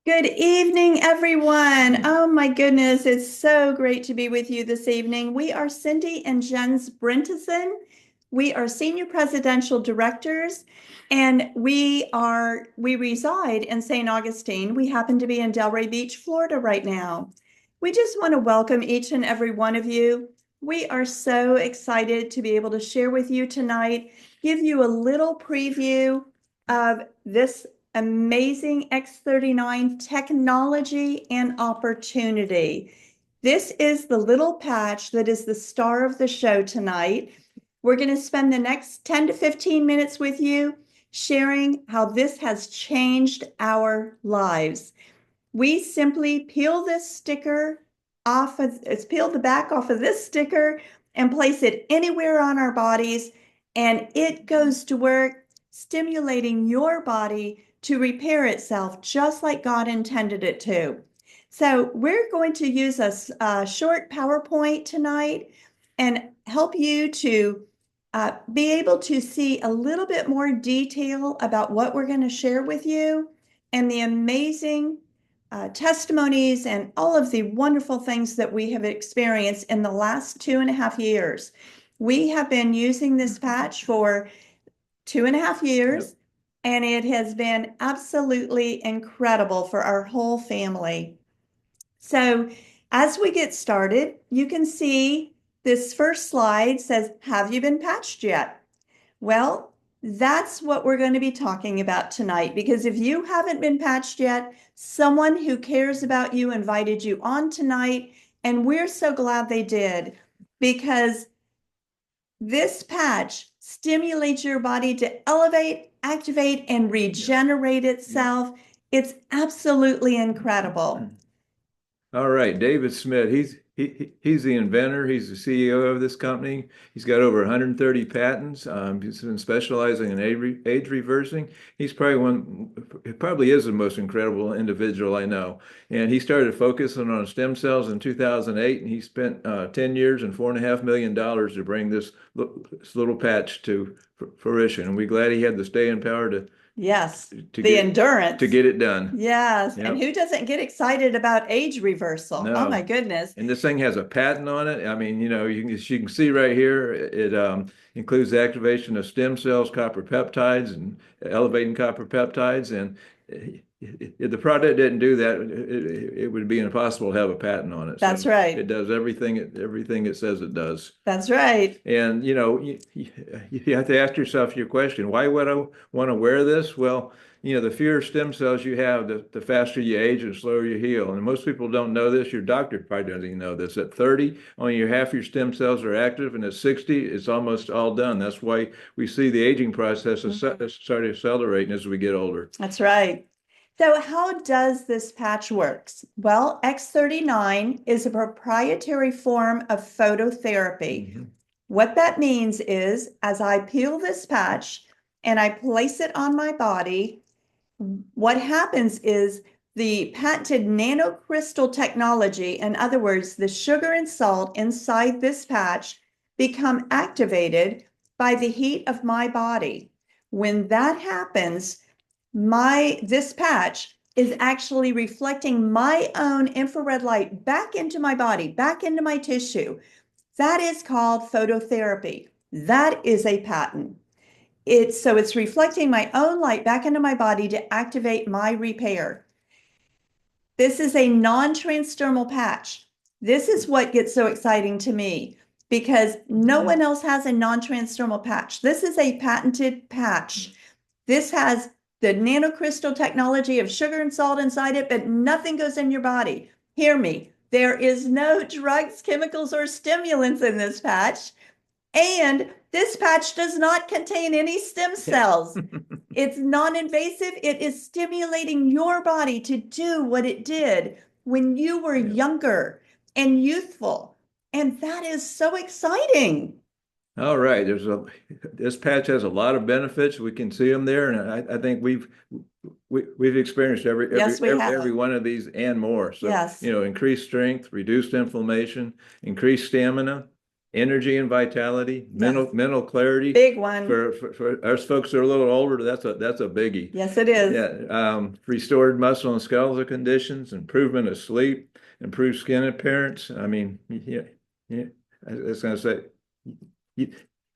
Good evening, everyone. Oh my goodness, it's so great to be with you this evening. We are Cindy and Jens Brentison. We are senior presidential directors, and we reside in St. Augustine. We happen to be in Delray Beach, Florida right now. We just want to welcome each and every one of you. We are so excited to be able to share with you tonight, give you a little preview of this amazing X39 Technology and Opportunity. This is the little patch that is the star of the show tonight. We're going to spend the next 10 to 15 minutes with you sharing how this has changed our lives. We simply peel this sticker off of, it's peel the back off of this sticker and place it anywhere on our bodies, and it goes to work stimulating your body to repair itself just like God intended it to. So we're going to use a short PowerPoint tonight and help you to be able to see a little bit more detail about what we're going to share with you and the amazing testimonies and all of the wonderful things that we have experienced in the last 2.5 years. We have been using this patch for 2.5 years. Yep. And it has been absolutely incredible for our whole family. So as we get started, you can see this first slide says, have you been patched yet? Well, that's what we're going to be talking about tonight, because if you haven't been patched yet, someone who cares about you invited you on tonight, and we're so glad they did, because this patch stimulates your body to elevate, activate, and regenerate itself. It's absolutely incredible. All right, David Smith. He's the inventor. He's the CEO of this company. He's got over 130 patents. He's been specializing in age reversing. He probably is the most incredible individual I know. And he started focusing on stem cells in 2008, and he spent 10 years and $4.5 million to bring this little patch to fruition. And we're glad he had the staying power to Yes, the endurance to get it done. Yes, and who doesn't get excited about age reversal? No. Oh my goodness. And this thing has a patent on it. I mean, you can see right here, it includes the activation of stem cells, copper peptides, and elevating copper peptides. And if the product didn't do that, it would be impossible to have a patent on it. That's So right. it does everything it says it does. That's right. And you have to ask yourself your question, why would I want to wear this? Well, the fewer stem cells you have, the faster you age and slower you heal. And most people don't know this. Your doctor probably doesn't even know this. At 30, only half your stem cells are active, and at 60, it's almost all done. That's why we see the aging process start accelerating as we get older. That's right. So how does this patch work? Well, X39 is a proprietary form of phototherapy. Mm-hmm. What that means is, as I peel this patch and I place it on my body, what happens is the patented nanocrystal technology, in other words, the sugar and salt inside this patch, become activated by the heat of my body. When that happens, this patch is actually reflecting my own infrared light back into my body, back into my tissue. That is called phototherapy. That is a patent. It's reflecting my own light back into my body to activate my repair. This is a non-transdermal patch. This is what gets so exciting to me, because no one else has a non-transdermal patch. This is a patented patch. This has the nanocrystal technology of sugar and salt inside it, but nothing goes in your body. Hear me. There is no drugs, chemicals, or stimulants in this patch. And this patch does not contain any stem cells. It's non-invasive. It is stimulating your body to do what it did when you were younger and youthful. And that is so exciting. All right, this patch has a lot of benefits. We can see them there, and I think we've experienced every one of these and more. So, yes. Increased strength, reduced inflammation, increased stamina, energy and vitality, Yes. mental clarity. Big one. For us folks that are a little older, that's a biggie. Yes, it is. Yeah, restored muscle and skeletal conditions, improvement of sleep, improved skin appearance. I mean, yeah, yeah. I was going to say, you,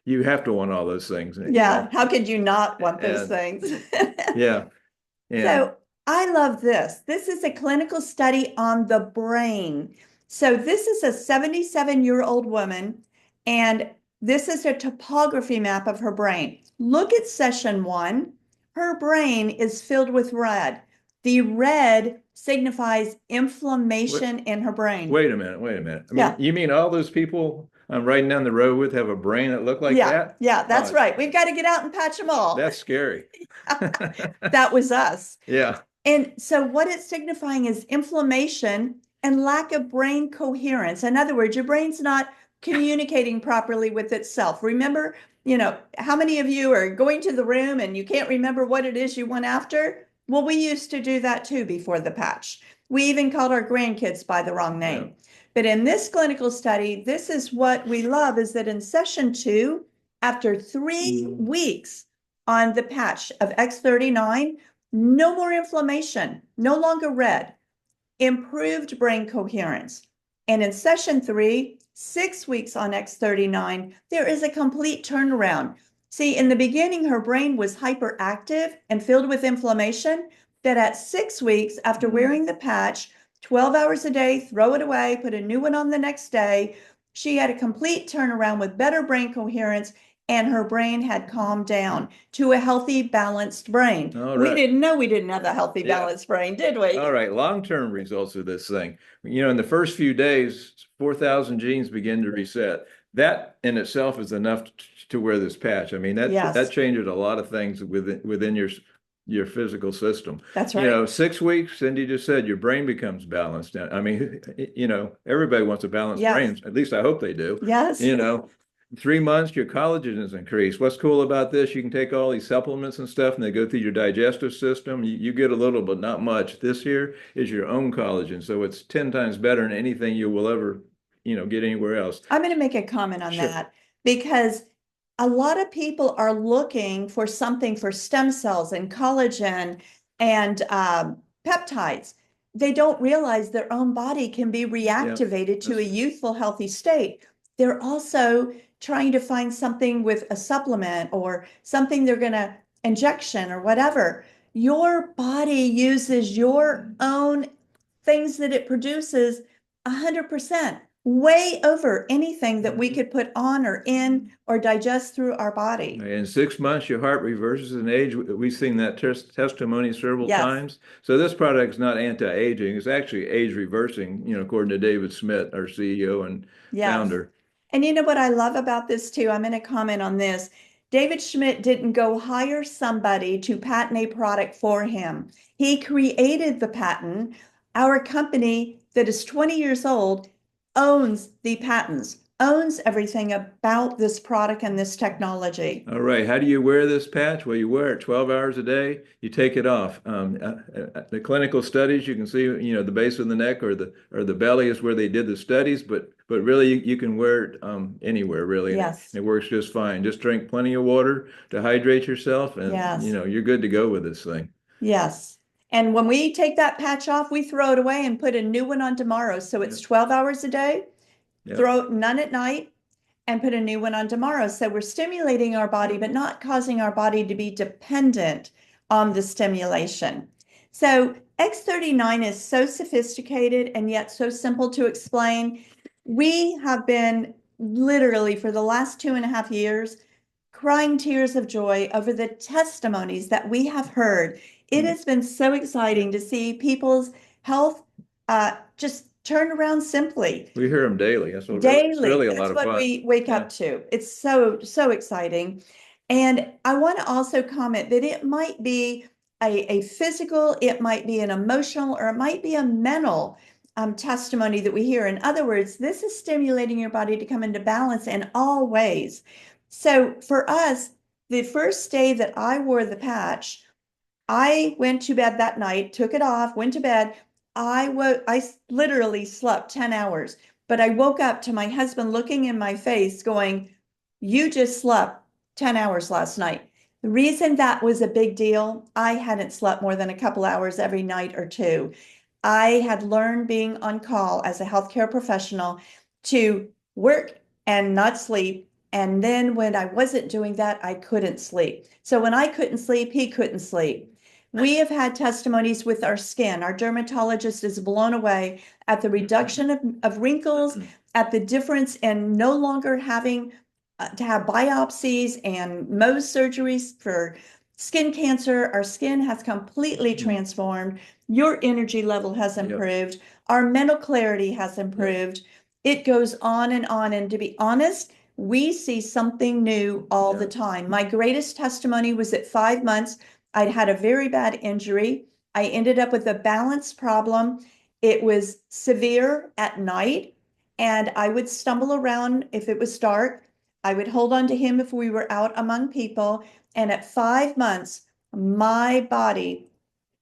you have to want all those things. Yeah. How could you not want those And things? yeah, and So I love this. This is a clinical study on the brain. So this is a 77-year-old woman, and this is a topography map of her brain. Look at session 1. Her brain is filled with red. The red signifies inflammation in her brain. wait a minute, wait a minute. I mean, Yeah. you mean all those people I'm riding down the road with have a brain that look like Yeah. that? Yeah, that's Oh, right. We've got to get out and patch them all. that's scary. That was us. Yeah. And so what it's signifying is inflammation and lack of brain coherence. In other words, your brain's not communicating properly with itself. Remember, how many of you are going to the room and you can't remember what it is you went after? Well, we used to do that too before the patch. We even called our grandkids by the wrong name. Yeah. But in this clinical study, this is what we love, is that in session 2, after 3 weeks on the patch of X39, no more inflammation, no longer red, improved brain coherence. And in session 3, 6 weeks on X39, there is a complete turnaround. See, in the beginning, her brain was hyperactive and filled with inflammation, that at 6 weeks after wearing the patch, 12 hours a day, throw it away, put a new one on the next day, she had a complete turnaround with better brain coherence, and her brain had calmed down to a healthy, balanced brain. All We right. didn't know we didn't have a healthy, Yeah. balanced brain, did we? All right, long-term results of this thing. In the first few days, 4,000 genes begin to reset. That in itself is enough to wear this patch. I mean, Yes. that changes a lot of things within your physical system. That's right. 6 weeks, Cindy just said, your brain becomes balanced. I mean, everybody wants a balanced Yes. brain. At least I hope they do. Yes. 3 months, your collagen is increased. What's cool about this, you can take all these supplements and stuff and they go through your digestive system. You get a little, but not much. This here is your own collagen. So it's 10 times better than anything you will ever, get anywhere else. I'm going to make a comment on Sure. that, because a lot of people are looking for something for stem cells and collagen and peptides. They don't realize their own body can be reactivated to a youthful, healthy state. They're also trying to find something with a supplement or something they're going to injection or whatever. Your body uses your own things that it produces 100%, way over anything that we could put on or in or digest through our body. In 6 months, your heart reverses in age. We've seen that testimony several Yes. times. So this product is not anti-aging. It's actually age reversing, according to David Smith, our CEO and Yes. founder. And you know what I love about this too? I'm going to comment on this. David Schmidt didn't go hire somebody to patent a product for him. He created the patent. Our company that is 20 years old owns the patents, owns everything about this product and this technology. All right. How do you wear this patch? Well, you wear it 12 hours a day. You take it off. The clinical studies, you can see, the base of the neck or the belly is where they did the studies, but really you can wear it anywhere, really. And Yes. it works just fine. Just drink plenty of water to hydrate yourself, and Yes. you're good to go with this thing. Yes. And when we take that patch off, we throw it away and put a new one on tomorrow. So it's 12 hours a day, Yep. throw none at night, and put a new one on tomorrow. So we're stimulating our body, but not causing our body to be dependent on the stimulation. So X39 is so sophisticated and yet so simple to explain. We have been literally for the last 2.5 years crying tears of joy over the testimonies that we have heard. It has been so exciting to see people's health just turn around simply. We hear them daily. That's what Daily. It's really a That's lot of what fun. we wake up to. It's so exciting. And I want to also comment that it might be a physical, it might be an emotional, or it might be a mental testimony that we hear. In other words, this is stimulating your body to come into balance in all ways. So for us, the first day that I wore the patch, I went to bed that night, took it off, went to bed. I literally slept 10 hours. But I woke up to my husband looking in my face going, you just slept 10 hours last night. The reason that was a big deal, I hadn't slept more than a couple hours every night or two. I had learned being on call as a healthcare professional to work and not sleep. And then when I wasn't doing that, I couldn't sleep. So when I couldn't sleep, he couldn't sleep. We have had testimonies with our skin. Our dermatologist is blown away at the reduction of wrinkles, at the difference in no longer having to have biopsies and Mohs surgeries for skin cancer. Our skin has completely transformed. Your energy level has improved. Yep. Our mental clarity has improved. Yep. It goes on and on. And to be honest, we see something new all the time. My greatest testimony was at 5 months. I'd had a very bad injury. I ended up with a balance problem. It was severe at night, and I would stumble around if it was dark. I would hold on to him if we were out among people. And at 5 months, my body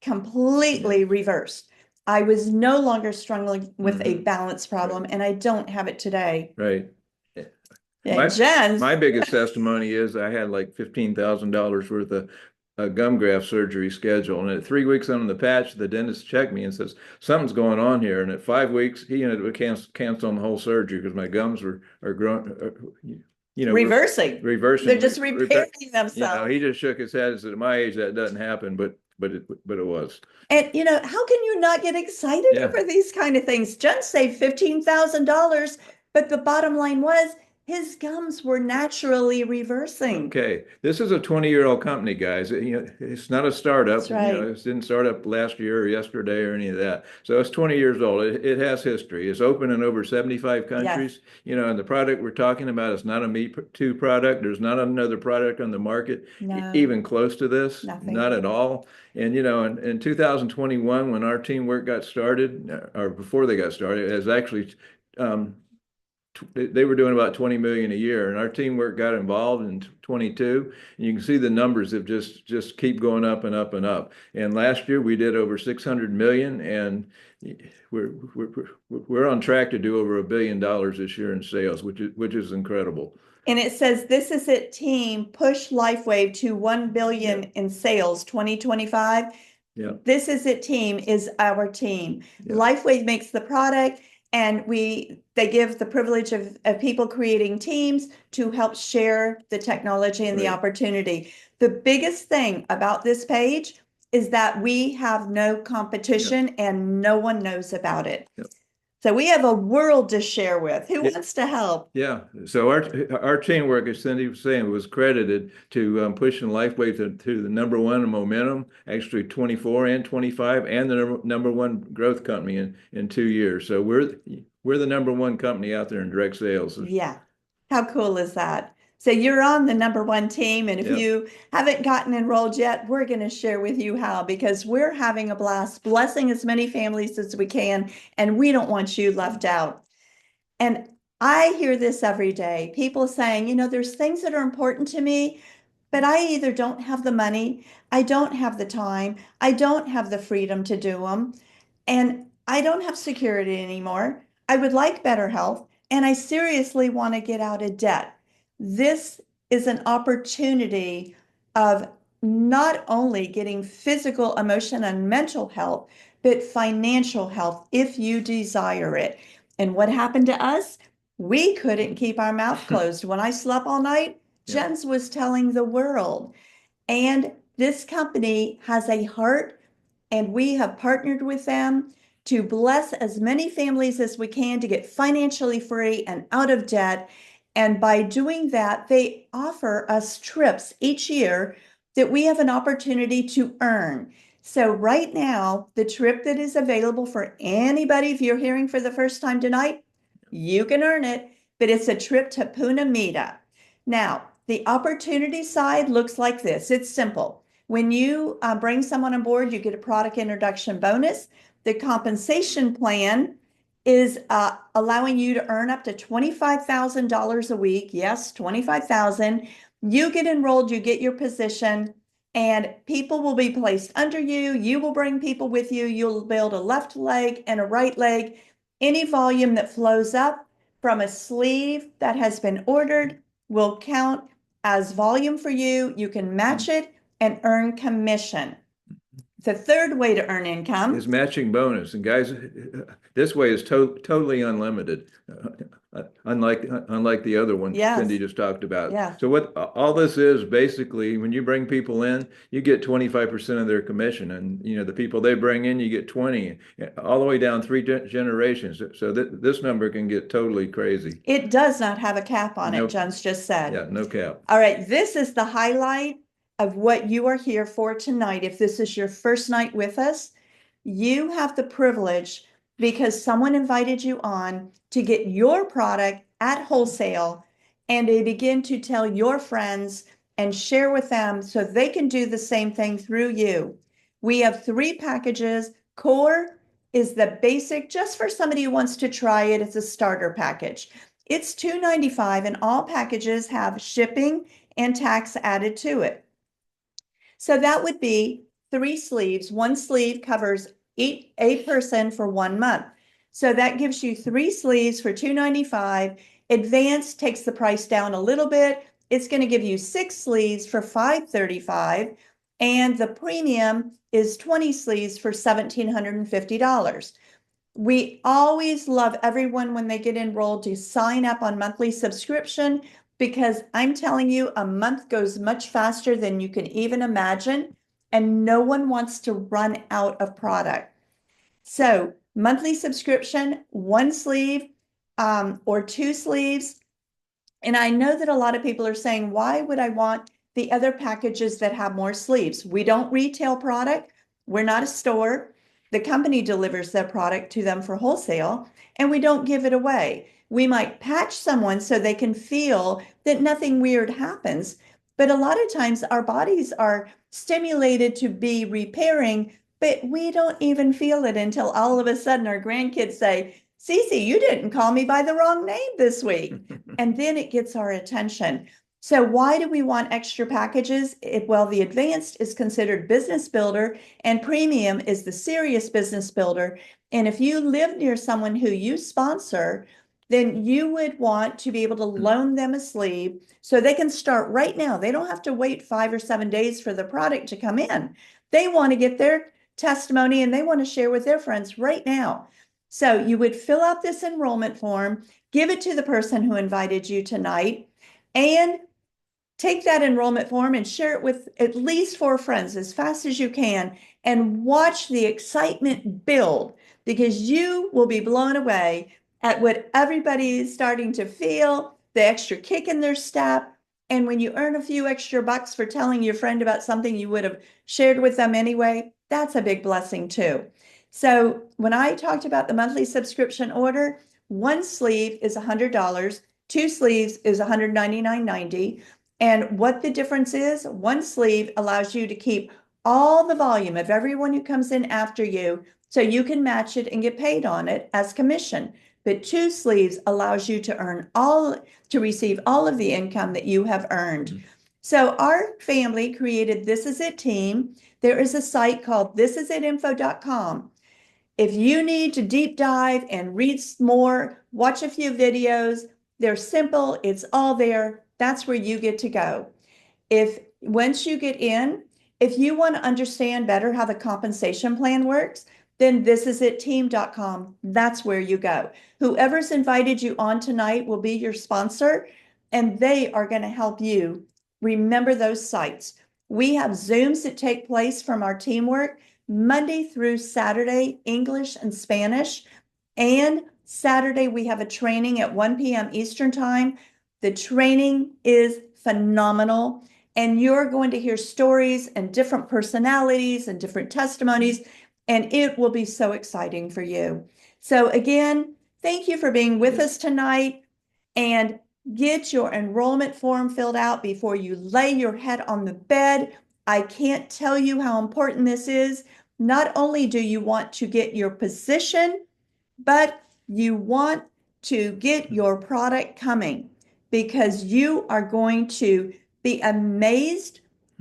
completely reversed. I was no longer struggling with a balance problem, and I don't have it today. Right. Yeah, my biggest testimony is I had like $15,000 worth of gum graft surgery scheduled. And at 3 weeks on the patch, the dentist checked me and says, something's going on here. And at 5 weeks, he ended up canceling the whole surgery because my gums are growing, reversing. They're just repairing themselves. You know, he just shook his head and said, at my age, that doesn't happen, but it was. And how can you not get excited over these kind of things? Jen saved $15,000, but the bottom line was his gums were naturally reversing. Okay, this is a 20-year-old company, guys. It's not a startup. That's right. It didn't start up last year or yesterday or any of that. So it's 20 years old. It has history. It's open in over 75 countries. Yes. And the product we're talking about is not a Me Too product. There's not another product on the market even close to this. Nothing. Not at all. And in 2021, when our teamwork got started, or before they got started, it was actually they were doing about 20 million a year, and our teamwork got involved in 22, and you can see the numbers have just keep going up and up and up. And last year we did over 600 million, and we're on track to do over $1 billion this year in sales, which is incredible. And it says, this is it, team, push LifeWave to 1 billion in sales 2025. Yeah. This is it, team, is our team. Yeah. LifeWave makes the product, and they give the privilege of people creating teams to help share the technology and the opportunity. The biggest thing about this page is that we have no competition and no one knows about it. Yep. So we have a world to share with. Who wants to help? Yeah. So our teamwork, as Cindy was saying, was credited to pushing LifeWave to the #1 in momentum, actually 24 and 25, and the #1 growth company in 2 years. So we're the #1 company out there in direct sales. Yeah. How cool is that? So you're on the #1 team, and if you haven't gotten enrolled yet, we're going to share with you how, because we're having a blast blessing as many families as we can, and we don't want you left out. And I hear this every day, people saying, there's things that are important to me, but I either don't have the money, I don't have the time, I don't have the freedom to do them, and I don't have security anymore. I would like better health, and I seriously want to get out of debt. This is an opportunity of not only getting physical, emotional, and mental health, but financial health if you desire it. And what happened to us? We couldn't keep our mouth closed. When I slept all night, Jens was telling the world. And this company has a heart, and we have partnered with them to bless as many families as we can to get financially free and out of debt. And by doing that, they offer us trips each year that we have an opportunity to earn. So right now, the trip that is available for anybody, if you're hearing for the first time tonight, you can earn it, but it's a trip to Puna Mita. Now, the opportunity side looks like this. It's simple. When you bring someone on board, you get a product introduction bonus. The compensation plan is allowing you to earn up to $25,000 a week. Yes, $25,000. You get enrolled, you get your position, and people will be placed under you. You will bring people with you. You'll build a left leg and a right leg Any volume that flows up from a sleeve that has been ordered will count as volume for you. You can match it and earn commission. The third way to earn income is matching bonus. And guys, this way is totally unlimited, unlike the other one Yes. Cindy just talked about. Yeah. So what all this is basically, when you bring people in, you get 25% of their commission, and the people they bring in, you get 20, all the way down three generations. So this number can get totally crazy. It does not have a cap on Nope. it, John's just said. Yeah, no cap. All right, this is the highlight of what you are here for tonight. If this is your first night with us, you have the privilege, because someone invited you on, to get your product at wholesale and to begin to tell your friends and share with them so they can do the same thing through you. We have 3 packages. Core is the basic, just for somebody who wants to try it. It's a starter package. It's $2.95, and all packages have shipping and tax added to it. So that would be 3 sleeves. 1 sleeve covers a person for 1 month. So that gives you 3 sleeves for $2.95. Advanced takes the price down a little bit. It's going to give you 6 sleeves for $535. And the premium is 20 sleeves for $1,750. We always love everyone when they get enrolled to sign up on monthly subscription, because I'm telling you, a month goes much faster than you can even imagine, and no one wants to run out of product. So monthly subscription, 1 sleeve or 2 sleeves. And I know that a lot of people are saying, why would I want the other packages that have more sleeves? We don't retail product. We're not a store. The company delivers their product to them for wholesale, and we don't give it away. We might patch someone so they can feel that nothing weird happens. But a lot of times our bodies are stimulated to be repairing, but we don't even feel it until all of a sudden our grandkids say, Cece, you didn't call me by the wrong name this week. And then it gets our attention. So why do we want extra packages? Well, the advanced is considered business builder, and premium is the serious business builder. And if you live near someone who you sponsor, then you would want to be able to loan them a sleeve so they can start right now. They don't have to wait 5 or 7 days for the product to come in. They want to get their testimony and they want to share with their friends right now. So you would fill out this enrollment form, give it to the person who invited you tonight, and take that enrollment form and share it with at least 4 friends as fast as you can, and watch the excitement build, because you will be blown away at what everybody is starting to feel, the extra kick in their step. And when you earn a few extra bucks for telling your friend about something you would have shared with them anyway, that's a big blessing too. So when I talked about the monthly subscription order, 1 sleeve is $100, 2 sleeves is $199.90. And what the difference is, 1 sleeve allows you to keep all the volume of everyone who comes in after you, so you can match it and get paid on it as commission. But 2 sleeves allows you to receive all of the income that you have earned. So our family created This Is It team. There is a site called thisisinfo.com. If you need to deep dive and read more, watch a few videos, they're simple, it's all there. That's where you get to go. Once you get in, if you want to understand better how the compensation plan works, then thisisitteam.com, that's where you go. Whoever's invited you on tonight will be your sponsor, and they are going to help you remember those sites. We have Zooms that take place from our teamwork Monday through Saturday, English and Spanish. And Saturday, we have a training at 1 p.m. Eastern Time. The training is phenomenal, and you're going to hear stories and different personalities and different testimonies, and it will be so exciting for you. So again, thank you for being with us tonight, and get your enrollment form filled out before you lay your head on the bed. I can't tell you how important this is. Not only do you want to get your position, but you want to get your product coming, because you are going to be amazed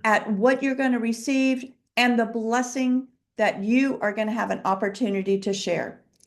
at what you're going to receive and the blessing that you are going to have an opportunity to share.